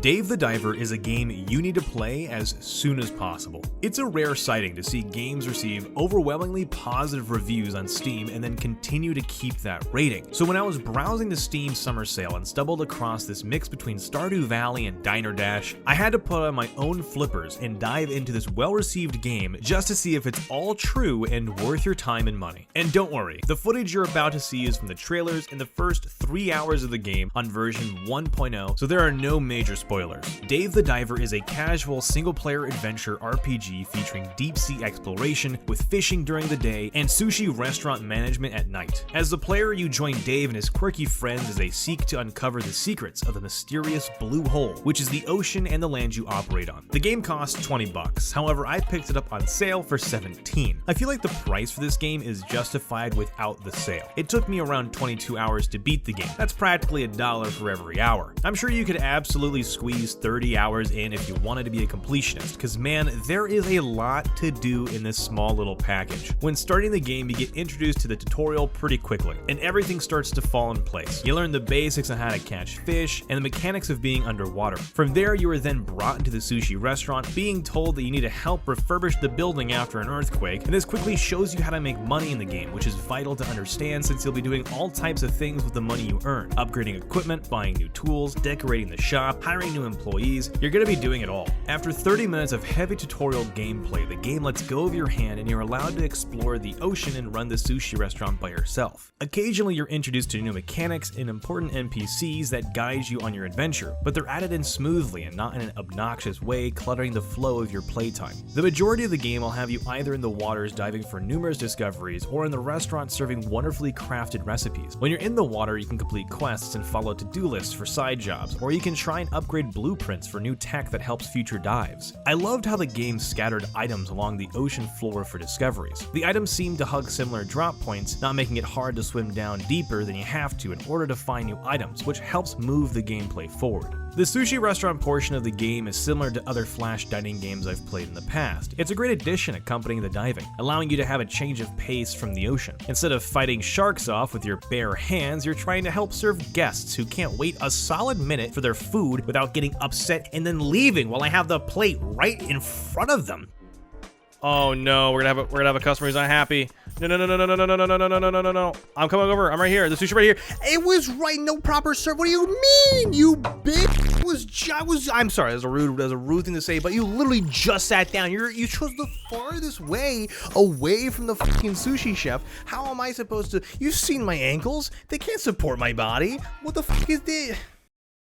Dave the Diver is a game you need to play as soon as possible. It's a rare sighting to see games receive overwhelmingly positive reviews on Steam and then continue to keep that rating. So when I was browsing the Steam summer sale and stumbled across this mix between Stardew Valley and Diner Dash, I had to put on my own flippers and dive into this well-received game just to see if it's all true and worth your time and money. And don't worry, the footage you're about to see is from the trailers in the first 3 hours of the game on version 1.0, so there are no major spoilers. Dave the Diver is a casual single-player adventure RPG featuring deep-sea exploration with fishing during the day and sushi restaurant management at night. As the player, you join Dave and his quirky friends as they seek to uncover the secrets of the mysterious blue hole, which is the ocean and the land you operate on. The game costs $20, however I picked it up on sale for $17. I feel like the price for this game is justified without the sale. It took me around 22 hours to beat the game. That's practically $1 for every hour. I'm sure you could absolutely squeeze 30 hours in if you wanted to be a completionist, because man, there is a lot to do in this small little package. When starting the game, you get introduced to the tutorial pretty quickly, and everything starts to fall in place. You learn the basics on how to catch fish and the mechanics of being underwater. From there, you are then brought into the sushi restaurant, being told that you need to help refurbish the building after an earthquake, and this quickly shows you how to make money in the game, which is vital to understand since you'll be doing all types of things with the money you earn: upgrading equipment, buying new tools, decorating the shop, hiring new employees. You're going to be doing it all. After 30 minutes of heavy tutorial gameplay, the game lets go of your hand and you're allowed to explore the ocean and run the sushi restaurant by yourself. Occasionally you're introduced to new mechanics and important NPCs that guide you on your adventure, but they're added in smoothly and not in an obnoxious way, cluttering the flow of your playtime. The majority of the game will have you either in the waters diving for numerous discoveries or in the restaurant serving wonderfully crafted recipes. When you're in the water, you can complete quests and follow to-do lists for side jobs, or you can try and upgrade blueprints for new tech that helps future dives. I loved how the game scattered items along the ocean floor for discoveries. The items seemed to hug similar drop points, not making it hard to swim down deeper than you have to in order to find new items, which helps move the gameplay forward. The sushi restaurant portion of the game is similar to other flash dining games I've played in the past. It's a great addition accompanying the diving, allowing you to have a change of pace from the ocean. Instead of fighting sharks off with your bare hands, you're trying to help serve guests who can't wait a solid minute for their food without getting upset and then leaving while I have the plate right in front of them. Oh no, we're gonna have a customer who's not happy. No. I'm coming over. I'm right here. The sushi right here. It was right. No proper serve. What do you mean, you bitch? I'm sorry. That's a rude thing to say, but you literally just sat down. You chose the farthest way away from the fucking sushi chef. How am I supposed to? You've seen my ankles. They can't support my body. What the fuck is this?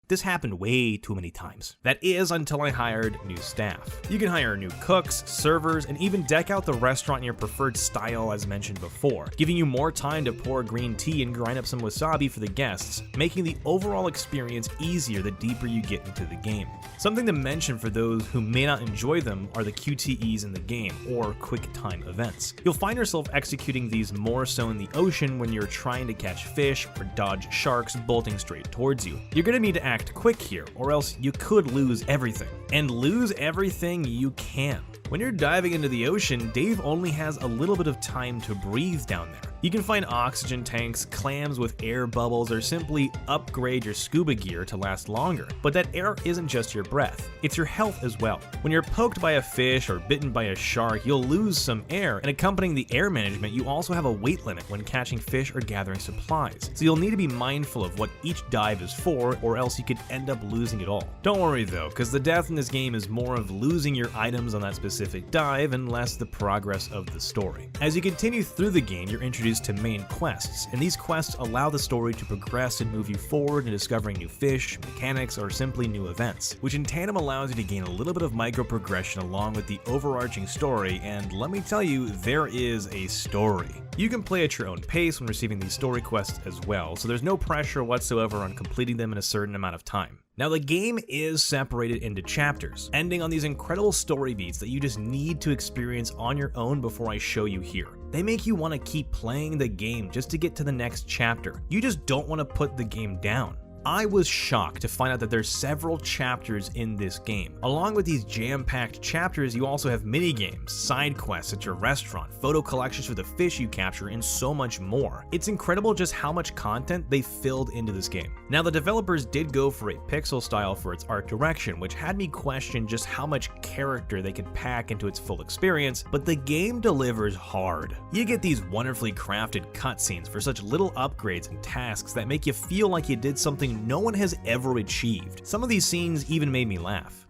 This happened way too many times. That is until I hired new staff. You can hire new cooks, servers, and even deck out the restaurant in your preferred style as mentioned before, giving you more time to pour green tea and grind up some wasabi for the guests, making the overall experience easier the deeper you get into the game. Something to mention for those who may not enjoy them are the QTEs in the game, or quick time events. You'll find yourself executing these more so in the ocean when you're trying to catch fish or dodge sharks bolting straight towards you. You're gonna need to act quick here, or else you could lose everything. And lose everything you can. When you're diving into the ocean, Dave only has a little bit of time to breathe down there. You can find oxygen tanks, clams with air bubbles, or simply upgrade your scuba gear to last longer. But that air isn't just your breath, it's your health as well. When you're poked by a fish or bitten by a shark, you'll lose some air, and accompanying the air management, you also have a weight limit when catching fish or gathering supplies. So you'll need to be mindful of what each dive is for, or else you could end up losing it all. Don't worry though, because the death in this game is more of losing your items on that specific dive and less the progress of the story. As you continue through the game, you're introduced to main quests, and these quests allow the story to progress and move you forward in discovering new fish, mechanics, or simply new events, which in tandem allows you to gain a little bit of micro progression along with the overarching story, and let me tell you, there is a story. You can play at your own pace when receiving these story quests as well, so there's no pressure whatsoever on completing them in a certain amount of time. Now the game is separated into chapters, ending on these incredible story beats that you just need to experience on your own before I show you here. They make you want to keep playing the game just to get to the next chapter. You just don't want to put the game down. I was shocked to find out that there's several chapters in this game. Along with these jam-packed chapters, you also have mini-games, side quests at your restaurant, photo collections for the fish you capture, and so much more. It's incredible just how much content they filled into this game. Now, the developers did go for a pixel style for its art direction, which had me question just how much character they could pack into its full experience, but the game delivers hard. You get these wonderfully crafted cutscenes for such little upgrades and tasks that make you feel like you did something no one has ever achieved. Some of these scenes even made me laugh.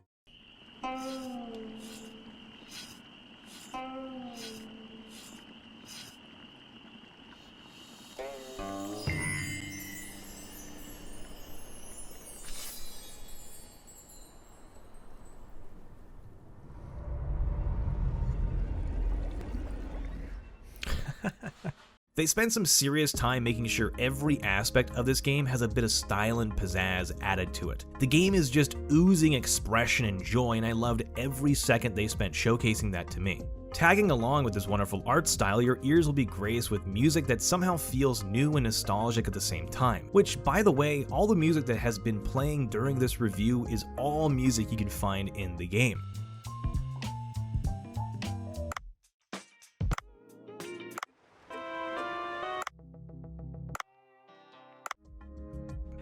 They spent some serious time making sure every aspect of this game has a bit of style and pizzazz added to it. The game is just oozing expression and joy, and I loved every second they spent showcasing that to me. Tagging along with this wonderful art style, your ears will be graced with music that somehow feels new and nostalgic at the same time. Which, by the way, all the music that has been playing during this review is all music you can find in the game.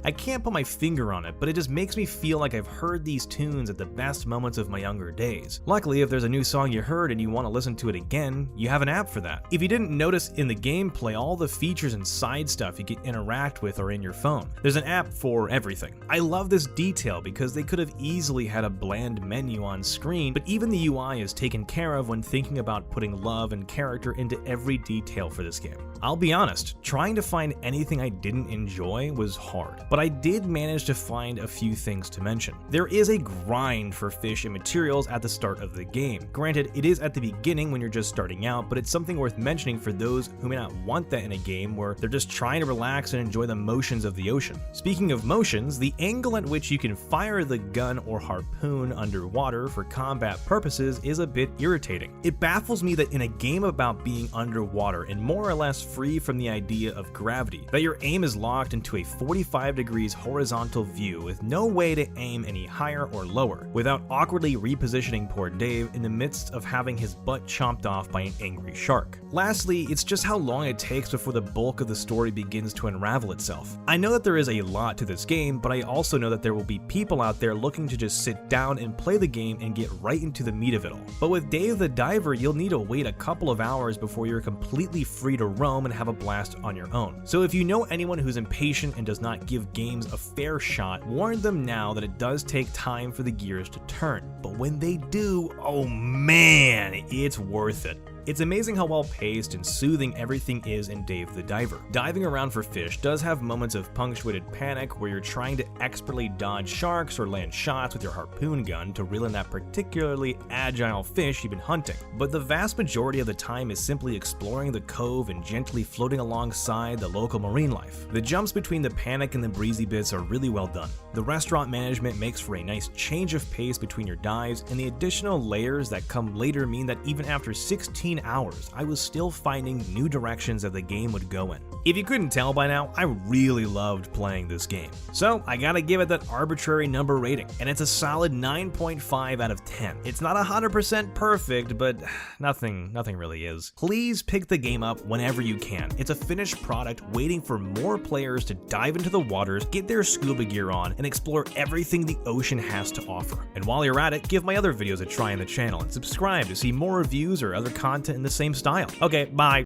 I can't put my finger on it, but it just makes me feel like I've heard these tunes at the best moments of my younger days. Luckily, if there's a new song you heard and you want to listen to it again, you have an app for that. If you didn't notice in the gameplay, all the features and side stuff you can interact with are in your phone. There's an app for everything. I love this detail because they could have easily had a bland menu on screen, but even the UI is taken care of when thinking about putting love and character into every detail for this game. I'll be honest, trying to find anything I didn't enjoy was hard, but I did manage to find a few things to mention. There is a grind for fish and materials at the start of the game. Granted, it is at the beginning when you're just starting out, but it's something worth mentioning for those who may not want that in a game where they're just trying to relax and enjoy the motions of the ocean. Speaking of motions, the angle at which you can fire the gun or harpoon underwater for combat purposes is a bit irritating. It baffles me that in a game about being underwater and more or less free from the idea of gravity, that your aim is locked into a 45 degrees horizontal view with no way to aim any higher or lower, without awkwardly repositioning poor Dave in the midst of having his butt chomped off by an angry shark. Lastly, it's just how long it takes before the bulk of the story begins to unravel itself. I know that there is a lot to this game, but I also know that there will be people out there looking to just sit down and play the game and get right into the meat of it all. But with Dave the Diver, you'll need to wait a couple of hours before you're completely free to roam and have a blast on your own. So if you know anyone who's impatient and does not give games a fair shot, warn them now that it does take time for the gears to turn. But when they do, oh man, it's worth it. It's amazing how well paced and soothing everything is in Dave the Diver. Diving around for fish does have moments of punctuated panic where you're trying to expertly dodge sharks or land shots with your harpoon gun to reel in that particularly agile fish you've been hunting. But the vast majority of the time is simply exploring the cove and gently floating alongside the local marine life. The jumps between the panic and the breezy bits are really well done. The restaurant management makes for a nice change of pace between your dives, and the additional layers that come later mean that even after 16 hours, I was still finding new directions that the game would go in. If you couldn't tell by now, I really loved playing this game. So I gotta give it that arbitrary number rating, and it's a solid 9.5 out of 10. It's not 100% perfect, but nothing really is. Please pick the game up whenever you can. It's a finished product waiting for more players to dive into the waters, get their scuba gear on, and explore everything the ocean has to offer. And while you're at it, give my other videos a try on the channel and subscribe to see more reviews or other content in the same style. Okay, bye.